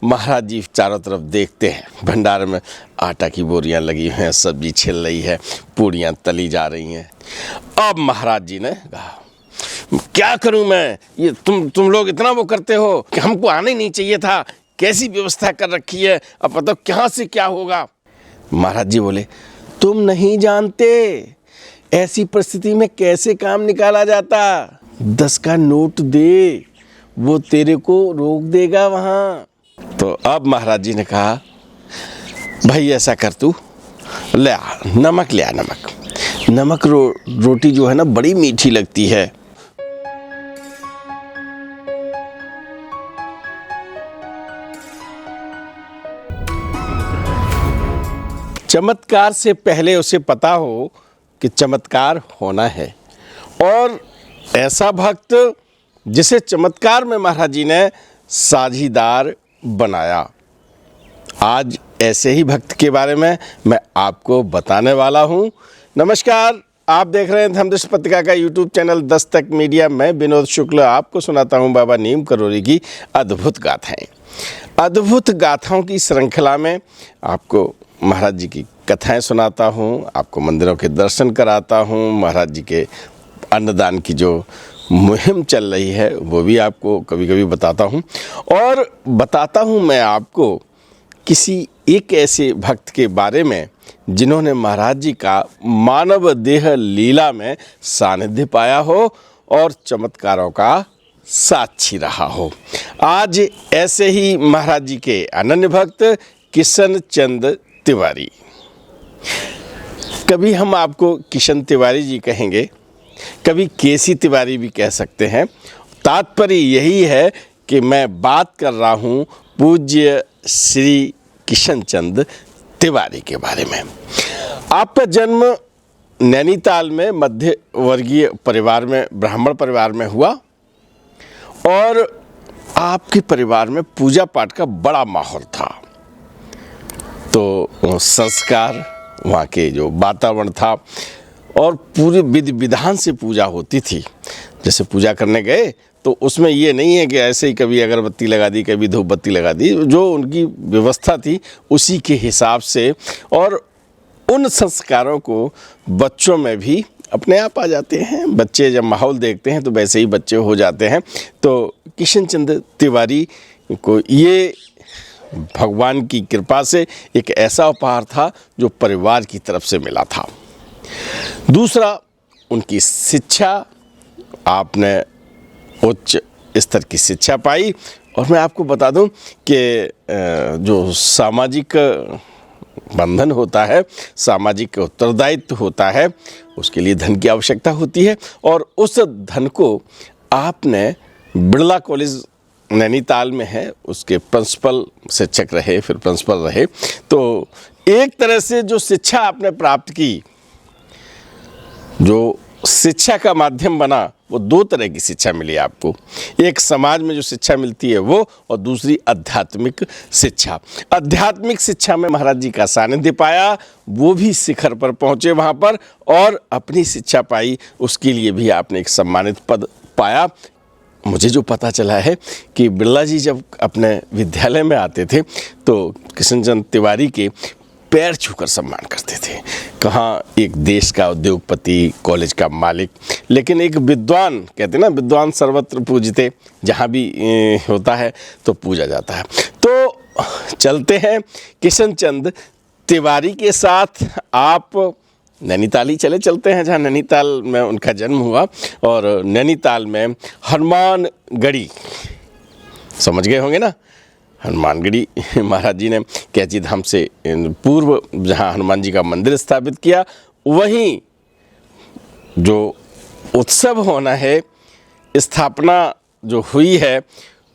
महाराज जी चारों तरफ देखते हैं, भंडारे में आटा की बोरियां लगी हुई हैं, सब्जी छिल रही है, पूड़ियाँ तली जा रही हैं। अब महाराज जी ने कहा, क्या करूं मैं, ये तुम लोग इतना वो करते हो कि हमको आना ही नहीं चाहिए था, कैसी व्यवस्था कर रखी है, अब बताओ कहाँ से क्या होगा। महाराज जी बोले, तुम नहीं जानते ऐसी परिस्थिति में कैसे काम निकाला जाता। 10 का नोट दे, वो तेरे को रोक देगा वहाँ। तो अब महाराज जी ने कहा, भाई ऐसा कर, तू ले आ नमक, ले आ नमक। रोटी जो है ना बड़ी मीठी लगती है। चमत्कार से पहले उसे पता हो कि चमत्कार होना है, और ऐसा भक्त जिसे चमत्कार में महाराज जी ने साझीदार बनाया। आज ऐसे ही भक्त के बारे में मैं आपको बताने वाला हूं। नमस्कार, आप देख रहे हैं धर्मदृष्टि पत्रिका का यूट्यूब चैनल दस्तक मीडिया। मैं विनोद शुक्ल आपको सुनाता हूं बाबा नीम करोली की अद्भुत गाथाएं। अद्भुत गाथाओं की श्रृंखला में आपको महाराज जी की कथाएं सुनाता हूं, आपको मंदिरों के दर्शन कराता हूं, महाराज जी के अन्नदान की जो मुहिम चल रही है वो भी आपको कभी कभी बताता हूं, और बताता हूं मैं आपको किसी एक ऐसे भक्त के बारे में जिन्होंने महाराज जी का मानव देह लीला में सानिध्य पाया हो और चमत्कारों का साक्षी रहा हो। आज ऐसे ही महाराज जी के अनन्य भक्त किशन चंद तिवारी। कभी हम आपको किशन तिवारी जी कहेंगे, कभी केसी तिवारी भी कह सकते हैं। तात्पर्य यही है कि मैं बात कर रहा हूँ पूज्य श्री किशन चंद तिवारी के बारे में। आपका जन्म नैनीताल में मध्य वर्गीय परिवार में, ब्राह्मण परिवार में हुआ, और आपके परिवार में पूजा पाठ का बड़ा माहौल था। तो संस्कार, वहाँ के जो वातावरण था, और पूरी विधि विधान से पूजा होती थी। जैसे पूजा करने गए तो उसमें ये नहीं है कि ऐसे ही कभी अगरबत्ती लगा दी, कभी धूप बत्ती लगा दी। जो उनकी व्यवस्था थी उसी के हिसाब से, और उन संस्कारों को बच्चों में भी अपने आप आ जाते हैं। बच्चे जब माहौल देखते हैं तो वैसे ही बच्चे हो जाते हैं। तो किशन चंद तिवारी को ये भगवान की कृपा से एक ऐसा उपहार था जो परिवार की तरफ से मिला था। दूसरा, उनकी शिक्षा, आपने उच्च स्तर की शिक्षा पाई। और मैं आपको बता दूं कि जो सामाजिक बंधन होता है, सामाजिक उत्तरदायित्व होता है, उसके लिए धन की आवश्यकता होती है, और उस धन को आपने बिरला कॉलेज नैनीताल में है, उसके प्रिंसिपल शिक्षक रहे, फिर प्रिंसिपल रहे। तो एक तरह से जो शिक्षा आपने प्राप्त की, जो शिक्षा का माध्यम बना, वो 2 तरह की शिक्षा मिली आपको। एक समाज में जो शिक्षा मिलती है वो, और दूसरी आध्यात्मिक शिक्षा। आध्यात्मिक शिक्षा में महाराज जी का सानिध्य पाया, वो भी शिखर पर पहुँचे वहाँ पर, और अपनी शिक्षा पाई, उसके लिए भी आपने एक सम्मानित पद पाया। मुझे जो पता चला है कि बिरला जी जब अपने विद्यालय में आते थे तो किशन चंद तिवारी के पैर छूकर सम्मान करते थे। कहाँ एक देश का उद्योगपति, कॉलेज का मालिक, लेकिन एक विद्वान, कहते हैं ना, विद्वान सर्वत्र पूजते, जहाँ भी होता है तो पूजा जाता है। तो चलते हैं किशन चंद तिवारी के साथ। आप नैनीताल ही चलते हैं, जहाँ नैनीताल में उनका जन्म हुआ। और नैनीताल में हनुमानगढ़ी, समझ गए होंगे ना, हनुमानगढ़ी महाराज जी ने कैची धाम से पूर्व जहाँ हनुमान जी का मंदिर स्थापित किया, वहीं जो उत्सव होना है, स्थापना जो हुई है,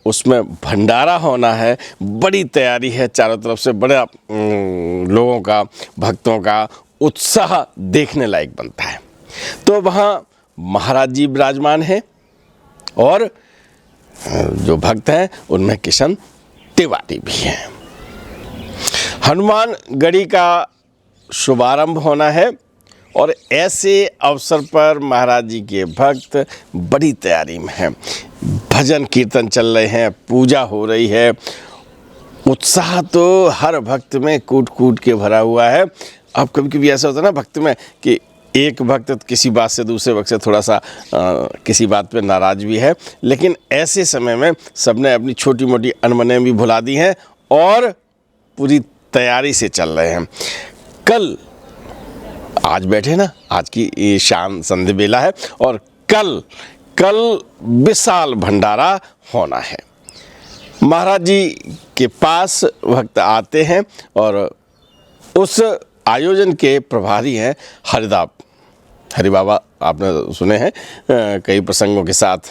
उसमें भंडारा होना है। बड़ी तैयारी है, चारों तरफ से बड़ा लोगों का, भक्तों का उत्साह देखने लायक बनता है। तो वहाँ महाराज जी विराजमान हैं, और जो भक्त हैं उनमें किशन तिवारी भी हैं। हनुमानगढ़ी का शुभारंभ होना है, और ऐसे अवसर पर महाराज जी के भक्त बड़ी तैयारी में हैं। भजन कीर्तन चल रहे हैं, पूजा हो रही है, उत्साह तो हर भक्त में कूट कूट के भरा हुआ है। अब कभी कभी ऐसा होता है ना भक्त में कि एक भक्त किसी बात से दूसरे भक्त से थोड़ा सा किसी बात पे नाराज़ भी है, लेकिन ऐसे समय में सबने अपनी छोटी मोटी अनबने भी भुला दी हैं और पूरी तैयारी से चल रहे हैं। कल आज बैठे ना, आज की शाम संध्या बेला है और कल विशाल भंडारा होना है। महाराज जी के पास भक्त आते हैं और उस आयोजन के प्रभारी हैं हरि बाबा। आपने सुने हैं, कई प्रसंगों के साथ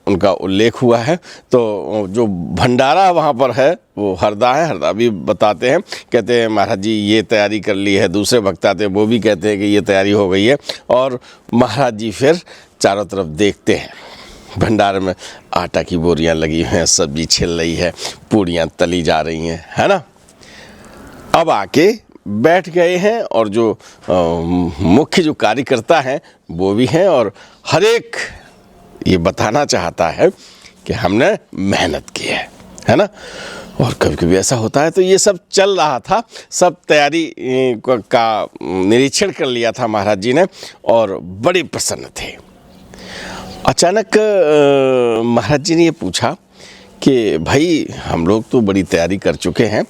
उनका उल्लेख हुआ है। तो जो भंडारा वहाँ पर है वो हरदा है। हरदा भी बताते हैं, कहते हैं महाराज जी ये तैयारी कर ली है। दूसरे भक्त आते हैं वो भी कहते हैं कि ये तैयारी हो गई है। और महाराज जी फिर चारों तरफ देखते हैं। भंडारे में आटा की बोरियां लगी हैं, सब्जी छिल रही है, पूड़ियाँ तली जा रही हैं, है ना। अब आके बैठ गए हैं और जो मुख्य जो कार्यकर्ता हैं वो भी हैं और हर एक ये बताना चाहता है कि हमने मेहनत की है ना। और कभी कभी ऐसा होता है। तो ये सब चल रहा था, सब तैयारी का निरीक्षण कर लिया था महाराज जी ने और बड़े प्रसन्न थे। अचानक महाराज जी ने ये पूछा कि भाई हम लोग तो बड़ी तैयारी कर चुके हैं,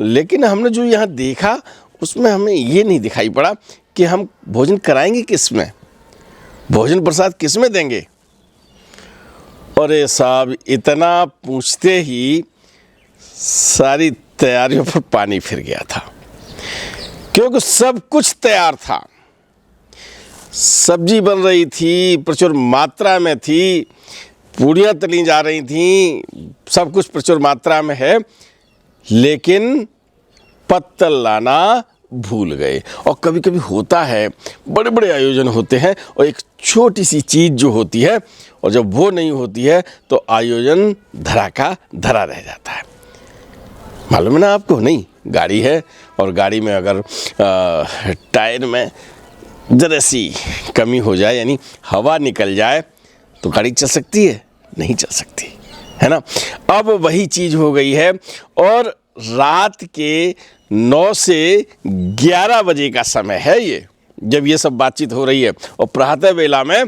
लेकिन हमने जो यहाँ देखा उसमें हमें ये नहीं दिखाई पड़ा कि हम भोजन कराएंगे किस में, भोजन प्रसाद किस में देंगे। और ये साहब इतना पूछते ही सारी तैयारियों पर पानी फिर गया था, क्योंकि सब कुछ तैयार था। सब्जी बन रही थी, प्रचुर मात्रा में थी, पूड़ियाँ तली जा रही थीं, सब कुछ प्रचुर मात्रा में है, लेकिन पत्तल लाना भूल गए। और कभी कभी होता है, बड़े बड़े आयोजन होते हैं और एक छोटी सी चीज़ जो होती है और जब वो नहीं होती है तो आयोजन धरा का धरा रह जाता है। मालूम है ना आपको? नहीं, गाड़ी है और गाड़ी में अगर टायर में ज़रा सी कमी हो जाए, यानी हवा निकल जाए, तो गाड़ी चल सकती है? नहीं चल सकती, है ना। अब वही चीज़ हो गई है और रात के 9 से 11 बजे का समय है ये, जब ये सब बातचीत हो रही है। और प्रातः बेला में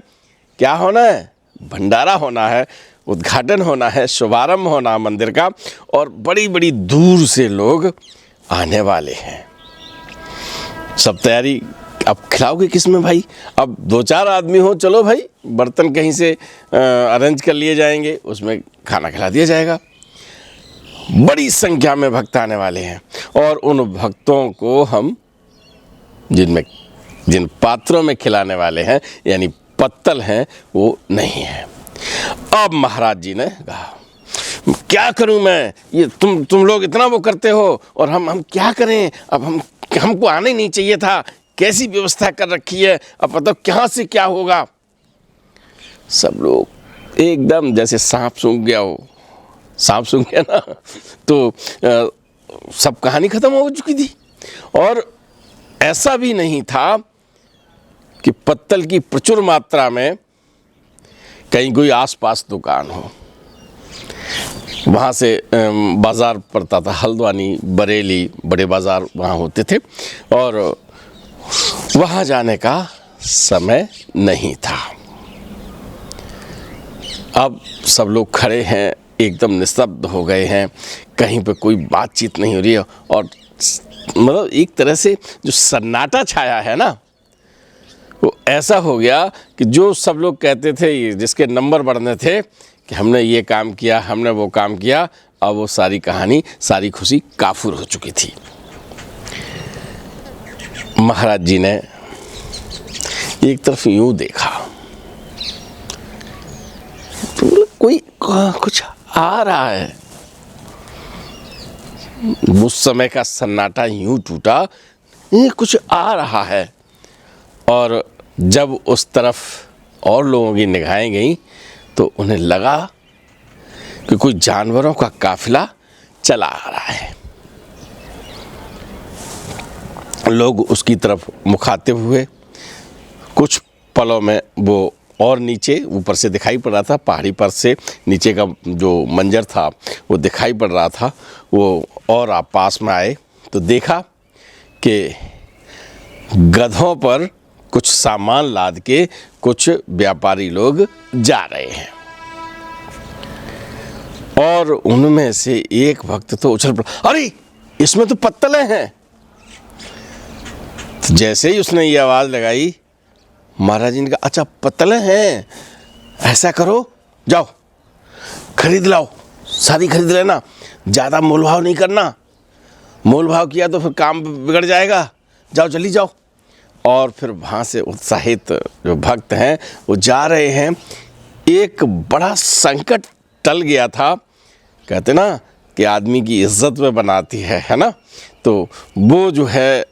क्या होना है? भंडारा होना है, उद्घाटन होना है, शुभारंभ होना है मंदिर का, और बड़ी बड़ी दूर से लोग आने वाले हैं। सब तैयारी। अब खिलाओगे किस में भाई? अब 2-4 आदमी हो, चलो भाई बर्तन कहीं से अरेंज कर लिए जाएंगे, उसमें खाना खिला दिया जाएगा। बड़ी संख्या में भक्त आने वाले हैं और उन भक्तों को हम जिन पात्रों में खिलाने वाले हैं, यानी पत्तल हैं, वो नहीं है। अब महाराज जी ने कहा क्या करूं मैं, ये तुम लोग इतना वो करते हो और हम क्या करें? अब हमको आना ही नहीं चाहिए था, कैसी व्यवस्था कर रखी है, अब पता कहाँ से क्या होगा। सब लोग एकदम जैसे सांप सूंघ गया हो, सांप सूंघ गया ना, तो सब कहानी खत्म हो चुकी थी। और ऐसा भी नहीं था कि पत्तल की प्रचुर मात्रा में कहीं कोई आसपास दुकान हो। वहाँ से बाज़ार पड़ता था, हल्द्वानी, बरेली, बड़े बाज़ार वहाँ होते थे और वहाँ जाने का समय नहीं था। अब सब लोग खड़े हैं, एकदम निस्तब्ध हो गए हैं, कहीं पे कोई बातचीत नहीं हो रही है और मतलब एक तरह से जो सन्नाटा छाया है ना, वो ऐसा हो गया कि जो सब लोग कहते थे, जिसके नंबर बढ़ने थे कि हमने ये काम किया, हमने वो काम किया, अब वो सारी कहानी, सारी खुशी काफूर हो चुकी थी। महाराज जी ने एक तरफ यूं देखा तो कोई कुछ आ रहा है। उस समय का सन्नाटा यूं टूटा, ये कुछ आ रहा है। और जब उस तरफ और लोगों की निगाहें गईं तो उन्हें लगा कि कोई जानवरों का काफिला चला आ रहा है। लोग उसकी तरफ मुखातिब हुए। कुछ पलों में वो और नीचे ऊपर से दिखाई पड़ रहा था, पहाड़ी पर से नीचे का जो मंजर था वो दिखाई पड़ रहा था। वो और आप पास में आए तो देखा कि गधों पर कुछ सामान लाद के कुछ व्यापारी लोग जा रहे हैं और उनमें से एक भक्त तो उछल पड़ा, अरे इसमें तो पत्तलें हैं। तो जैसे ही उसने ये आवाज़ लगाई, महाराज जी ने कहा, अच्छा पत्तलें हैं, ऐसा करो जाओ खरीद लाओ, सारी खरीद लेना, ज़्यादा मोल भाव नहीं करना, मोल भाव किया तो फिर काम बिगड़ जाएगा, जाओ जल्दी जाओ। और फिर वहाँ से उत्साहित जो भक्त हैं वो जा रहे हैं। एक बड़ा संकट टल गया था, कहते ना कि आदमी की इज्जत में बनाती है ना, तो वो जो है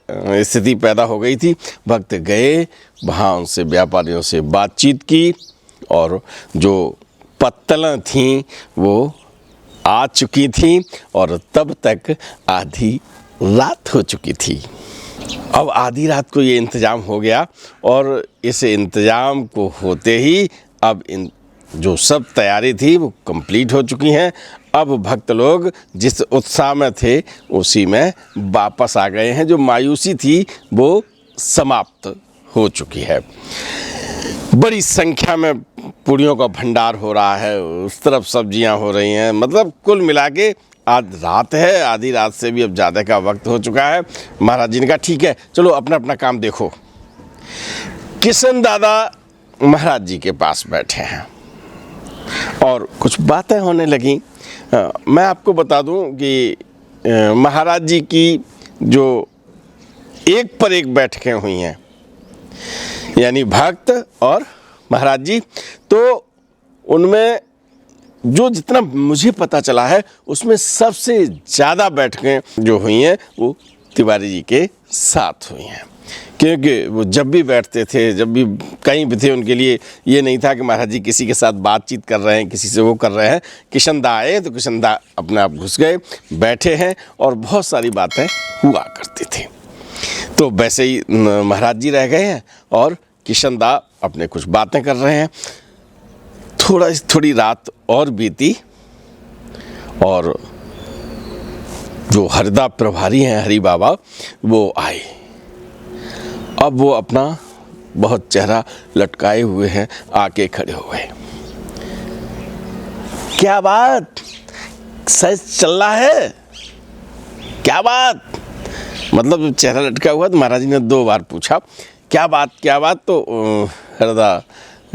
स्थिति पैदा हो गई थी। भक्त गए वहाँ, उनसे व्यापारियों से बातचीत की और जो पत्तलें थीं वो आ चुकी थी और तब तक आधी रात हो चुकी थी। अब आधी रात को ये इंतज़ाम हो गया और इस इंतज़ाम को होते ही अब इन जो सब तैयारी थी वो कंप्लीट हो चुकी हैं। अब भक्त लोग जिस उत्साह में थे उसी में वापस आ गए हैं। जो मायूसी थी वो समाप्त हो चुकी है। बड़ी संख्या में पूड़ियों का भंडार हो रहा है, उस तरफ सब्जियां हो रही हैं, मतलब कुल मिला के आज रात है, आधी रात से भी अब ज़्यादा का वक्त हो चुका है। महाराज जी ने कहा ठीक है चलो अपना अपना काम देखो। किशन दादा महाराज जी के पास बैठे हैं और कुछ बातें होने लगी। मैं आपको बता दूं कि महाराज जी की जो एक पर एक बैठकें हुई हैं, यानी भक्त और महाराज जी, तो उनमें जो जितना मुझे पता चला है उसमें सबसे ज़्यादा बैठकें जो हुई हैं वो तिवारी जी के साथ हुई हैं। क्योंकि वो जब भी बैठते थे, जब भी कहीं भी थे, उनके लिए ये नहीं था कि महाराज जी किसी के साथ बातचीत कर रहे हैं, किसी से वो कर रहे हैं। किशनदा आए तो किशनदा अपने आप घुस गए, बैठे हैं और बहुत सारी बातें हुआ करती थी। तो वैसे ही महाराज जी रह गए हैं और किशनदा अपने कुछ बातें कर रहे हैं। थोड़ी रात और बीती और जो हरदा प्रभारी हैं हरि बाबा वो आए। अब वो अपना बहुत चेहरा लटकाए हुए हैं, आके खड़े हो गए। क्या बात, सच चल रहा है? क्या बात? मतलब चेहरा लटका हुआ तो महाराज जी ने 2 बार पूछा क्या बात क्या बात। तो हरदा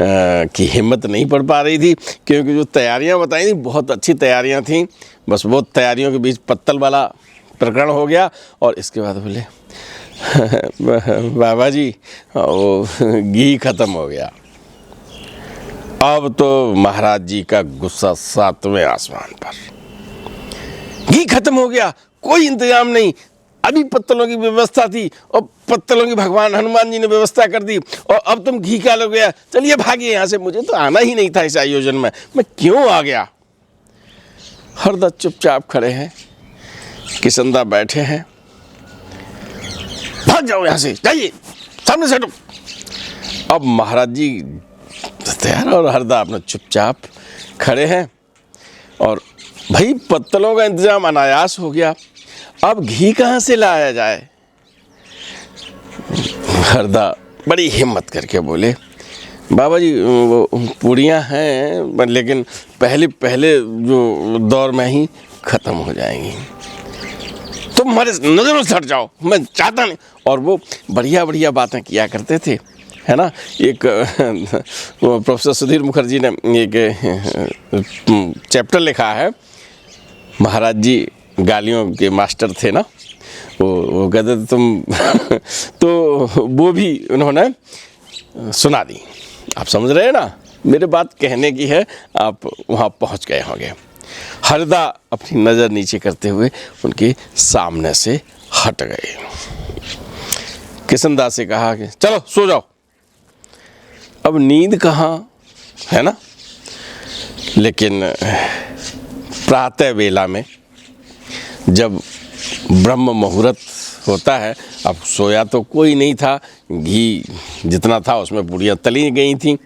की हिम्मत नहीं पड़ पा रही थी, क्योंकि जो तैयारियां बताई थी बहुत अच्छी तैयारियां थीं। बस वो तैयारियों के बीच पत्तल वाला प्रकरण हो गया और इसके बाद बोले बाबा जी वो घी ख़त्म हो गया। अब तो महाराज जी का गुस्सा 7वें आसमान पर। घी खत्म हो गया, कोई इंतजाम नहीं, अभी पत्तलों की व्यवस्था थी और पत्तलों की भगवान हनुमान जी ने व्यवस्था कर दी और अब तुम घी का लो गया, चलिए भागिए यहाँ से, मुझे तो आना ही नहीं था इस आयोजन में, मैं क्यों आ गया। हरदा चुपचाप खड़े हैं, किशनदा बैठे हैं। भाग जाओ यहाँ से, जाइए सामने से हटो। अब महाराज जी तैयार और हरदा अपना चुपचाप खड़े हैं और भाई पत्तलों का इंतजाम अनायास हो गया, अब घी कहाँ से लाया जाए। हरदा बड़ी हिम्मत करके बोले बाबा जी वो पूड़ियाँ हैं लेकिन पहले जो दौर में ही ख़त्म हो जाएंगी, तुम हमारे नज़रों से हट जाओ, मैं चाहता नहीं। और वो बढ़िया बातें किया करते थे, है ना। एक प्रोफेसर सुधीर मुखर्जी ने एक चैप्टर लिखा है, महाराज जी गालियों के मास्टर थे ना, वो कहते थे तुम तो वो भी उन्होंने सुना दी। आप समझ रहे हैं ना, मेरे बात कहने की है, आप वहाँ पहुँच गए होंगे। हरदा अपनी नज़र नीचे करते हुए उनके सामने से हट गए। किशनदा से कहा कि चलो सो जाओ। अब नींद कहाँ है ना, लेकिन प्रातः वेला में जब ब्रह्म मुहूर्त होता है, अब सोया तो कोई नहीं था, घी जितना था उसमें पूड़ियाँ तली गई थीं।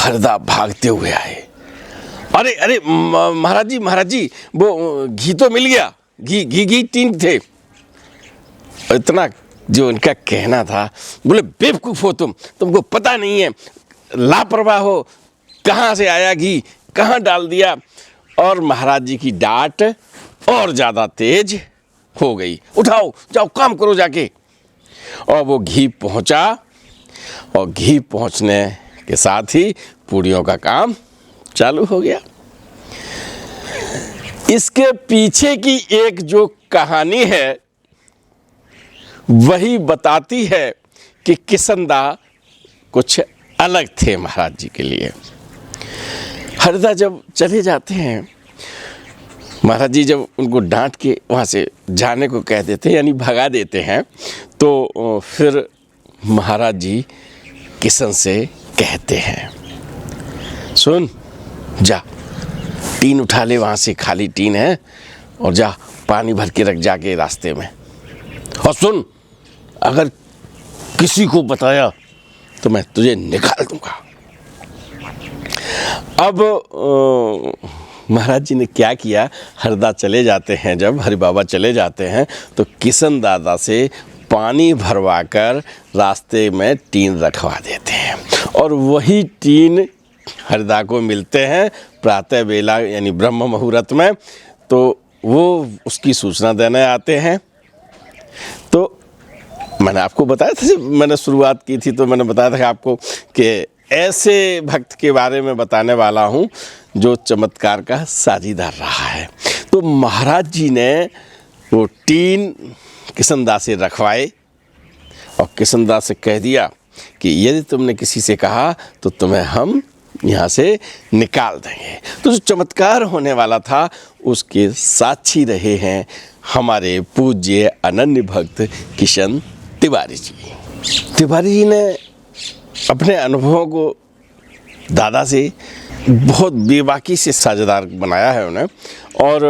हरदा भागते हुए आए। अरे अरे महाराज जी वो घी तो मिल गया, घी 3 थे। इतना जो उनका कहना था, बोले बेवकूफ़ हो तुमको पता नहीं है, लापरवाह हो, कहाँ से आया घी, कहाँ डाल दिया। और महाराज जी की डांट और ज़्यादा तेज हो गई। उठाओ, जाओ काम करो जाके। और वो घी पहुंचा, और घी पहुंचने के साथ ही पूड़ियों का काम चालू हो गया। इसके पीछे की एक जो कहानी है वही बताती है कि किसनदा कुछ अलग थे महाराज जी के लिए। हरदा जब चले जाते हैं, महाराज जी जब उनको डांट के वहाँ से जाने को कह देते हैं, यानी भगा देते हैं, तो फिर महाराज जी किशन से कहते हैं, सुन जा, टीन उठा ले, वहाँ से खाली टीन है, और जा पानी भर के रख जाके रास्ते में। और सुन, अगर किसी को बताया तो मैं तुझे निकाल दूंगा। अब महाराज जी ने क्या किया, हरदा चले जाते हैं, जब हरि बाबा चले जाते हैं तो किशन दादा से पानी भरवा कर रास्ते में टीन रखवा देते हैं। और वही टीन हरदा को मिलते हैं प्रातः बेला, यानी ब्रह्म मुहूर्त में। तो वो उसकी सूचना देने आते हैं। तो मैंने आपको बताया था, जब मैंने शुरुआत की थी तो मैंने बताया था आपको कि ऐसे भक्त के बारे में बताने वाला हूँ जो चमत्कार का साझीदार रहा है। तो महाराज जी ने वो टीन किशनदा से रखवाए, और किशनदा से कह दिया कि यदि तुमने किसी से कहा तो तुम्हें हम यहाँ से निकाल देंगे। तो जो चमत्कार होने वाला था उसके साक्षी रहे हैं हमारे पूज्य अनन्य भक्त किशन तिवारी जी। तिवारी जी ने अपने अनुभवों को दादा से बहुत बेबाकी से साझेदार बनाया है उन्हें, और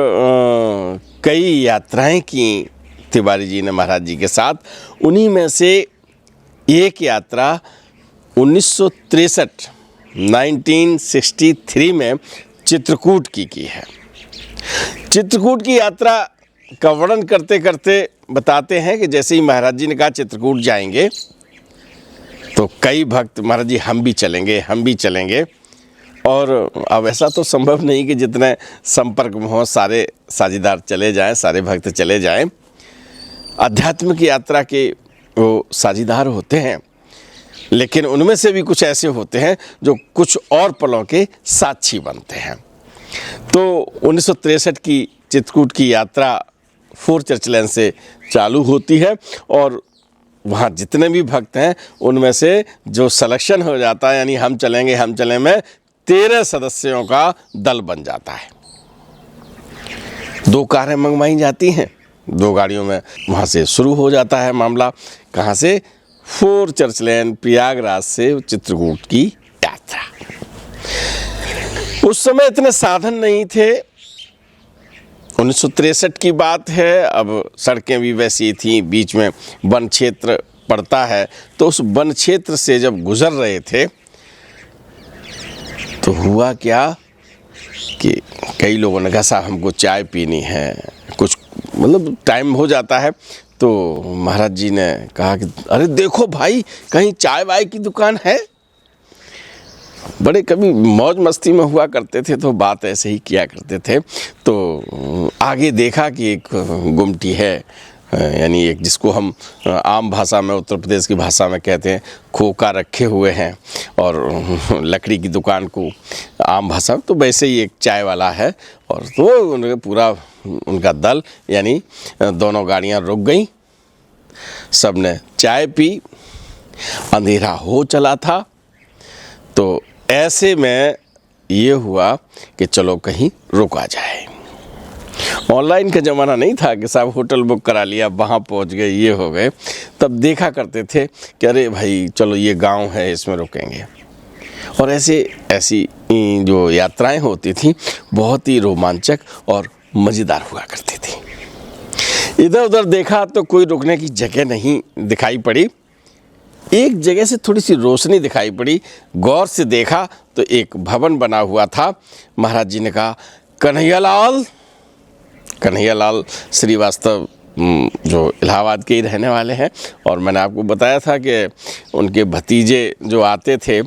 कई यात्राएं की तिवारी जी ने महाराज जी के साथ। उन्हीं में से एक यात्रा 1963 में चित्रकूट की है। चित्रकूट की यात्रा का वर्णन करते करते बताते हैं कि जैसे ही महाराज जी ने कहा चित्रकूट जाएंगे, तो कई भक्त महाराज जी हम भी चलेंगे। और अब ऐसा तो संभव नहीं कि जितने संपर्क में हो सारे साझीदार चले जाएं, सारे भक्त चले जाएं। आध्यात्मिक यात्रा के वो साझीदार होते हैं, लेकिन उनमें से भी कुछ ऐसे होते हैं जो कुछ और पलों के साक्षी बनते हैं। तो 1963 की चित्रकूट की यात्रा 4 चर्च लेन से चालू होती है, और वहाँ जितने भी भक्त हैं उनमें से जो सिलेक्शन हो जाता है, यानी हम चलें में 13 सदस्यों का दल बन जाता है। 2 कारें मंगवाई जाती हैं, 2 गाड़ियों में वहाँ से शुरू हो जाता है मामला। कहाँ से? 4 चर्च लेन प्रयागराज से चित्रकूट की यात्रा। उस समय इतने साधन नहीं थे, 1963 की बात है। अब सड़कें भी वैसी थी, बीच में वन क्षेत्र पड़ता है। तो उस वन क्षेत्र से जब गुजर रहे थे तो हुआ क्या कि कई लोगों ने कहा साहब हमको चाय पीनी है, कुछ मतलब टाइम हो जाता है। तो महाराज जी ने कहा कि अरे देखो भाई, कहीं चाय वाय की दुकान है। बड़े कभी मौज मस्ती में हुआ करते थे तो बात ऐसे ही किया करते थे। तो आगे देखा कि एक गुमटी है, यानी एक जिसको हम आम भाषा में, उत्तर प्रदेश की भाषा में कहते हैं खोका, रखे हुए हैं, और लकड़ी की दुकान को आम भाषा में, तो वैसे ही एक चाय वाला है। और तो उनका पूरा उनका दल, यानी दोनों गाड़ियां रुक गई, सब ने चाय पी, अंधेरा हो चला था। तो ऐसे में ये हुआ कि चलो कहीं रुका जाए। ऑनलाइन का ज़माना नहीं था कि साहब होटल बुक करा लिया, वहाँ पहुँच गए, ये हो गए। तब देखा करते थे कि अरे भाई चलो ये गांव है, इसमें रुकेंगे। और ऐसी जो यात्राएं होती थी बहुत ही रोमांचक और मज़ेदार हुआ करती थी। इधर उधर देखा तो कोई रुकने की जगह नहीं दिखाई पड़ी। एक जगह से थोड़ी सी रोशनी दिखाई पड़ी। गौर से देखा तो एक भवन बना हुआ था। महाराज जी ने कहा, कन्हैयालाल श्रीवास्तव जो इलाहाबाद के ही रहने वाले हैं, और मैंने आपको बताया था कि उनके भतीजे जो आते थे,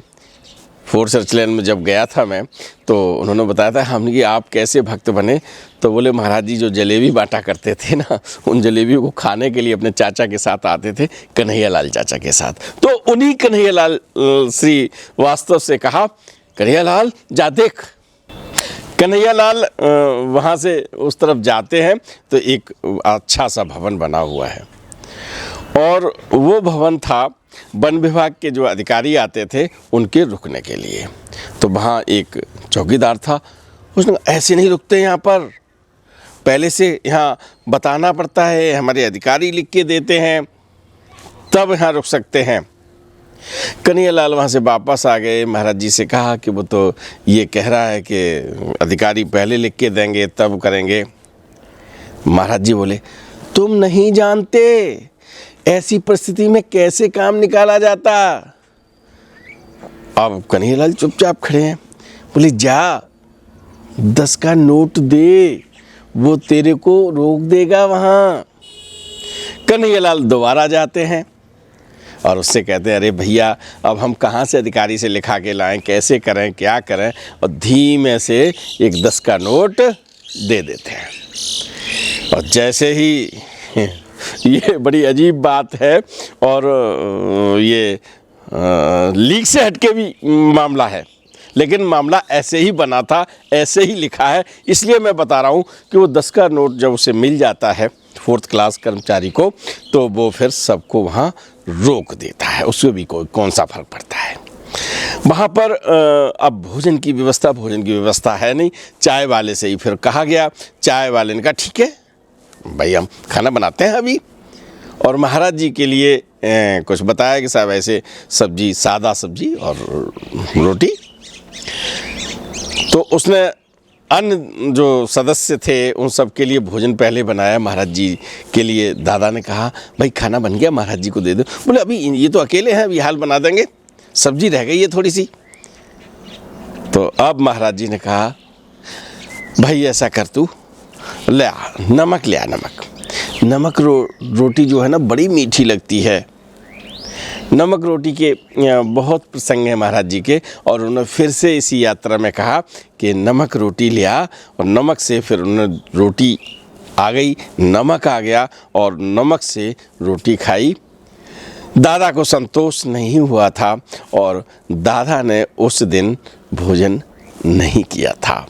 फोर्ट सर्चलैंड में जब गया था मैं, तो उन्होंने बताया था हमने कि आप कैसे भक्त बने। तो बोले महाराज जी जो जलेबी बांटा करते थे ना, उन जलेबियों को खाने के लिए अपने चाचा के साथ आते थे, कन्हैयालाल चाचा के साथ। तो उन्हीं कन्हैयालाल श्रीवास्तव से कहा, कन्हैयालाल जा देख। कन्हैयालाल वहाँ से उस तरफ जाते हैं तो एक अच्छा सा भवन बना हुआ है, और वो भवन था वन विभाग के जो अधिकारी आते थे उनके रुकने के लिए। तो वहाँ एक चौकीदार था। उसने कहा, ऐसे नहीं रुकते यहाँ पर, पहले से यहाँ बताना पड़ता है, हमारे अधिकारी लिख के देते हैं, तब यहाँ रुक सकते हैं। कन्हैयालाल वहाँ से वापस आ गए। महाराज जी से कहा कि वो तो ये कह रहा है कि अधिकारी पहले लिख के देंगे तब करेंगे। महाराज जी बोले, तुम नहीं जानते ऐसी परिस्थिति में कैसे काम निकाला जाता। अब कन्हैयालाल चुपचाप खड़े हैं। बोले, जा 10 का नोट दे, वो तेरे को रोक देगा वहाँ। कन्हैयालाल दोबारा जाते हैं और उससे कहते हैं, अरे भैया अब हम कहाँ से अधिकारी से लिखा के लाएं, कैसे करें, क्या करें, और धीमे से एक 10 का नोट दे देते हैं। और जैसे ही ये बड़ी अजीब बात है, और ये लीक से हटके भी मामला है, लेकिन मामला ऐसे ही बना था, ऐसे ही लिखा है, इसलिए मैं बता रहा हूँ कि वो 10 का नोट जब उसे मिल जाता है 4th क्लास कर्मचारी को, तो वो फिर सबको वहाँ रोक देता है। उससे भी कौन सा फर्क पड़ता है। वहाँ पर अब भोजन की व्यवस्था है नहीं। चाय वाले से ही फिर कहा गया। चाय वाले ने कहा, ठीक है भाई, हम खाना बनाते हैं अभी। और महाराज जी के लिए कुछ बताया कि साहब ऐसे सब्जी, सादा सब्जी और रोटी। तो उसने अन्य जो सदस्य थे उन सब के लिए भोजन पहले बनाया। महाराज जी के लिए दादा ने कहा, भाई खाना बन गया, महाराज जी को दे दो। बोले, अभी ये तो अकेले हैं, अभी हाल बना देंगे, सब्जी रह गई है थोड़ी सी। तो अब महाराज जी ने कहा, भाई ऐसा कर, तू ले आ, नमक ले आ, नमक रोटी जो है ना बड़ी मीठी लगती है। नमक रोटी के बहुत प्रसंग हैं महाराज जी के, और उन्होंने फिर से इसी यात्रा में कहा कि नमक रोटी ले आ, और नमक से फिर उन्होंने रोटी आ गई, नमक आ गया, और नमक से रोटी खाई। दादा को संतोष नहीं हुआ था, और दादा ने उस दिन भोजन नहीं किया था।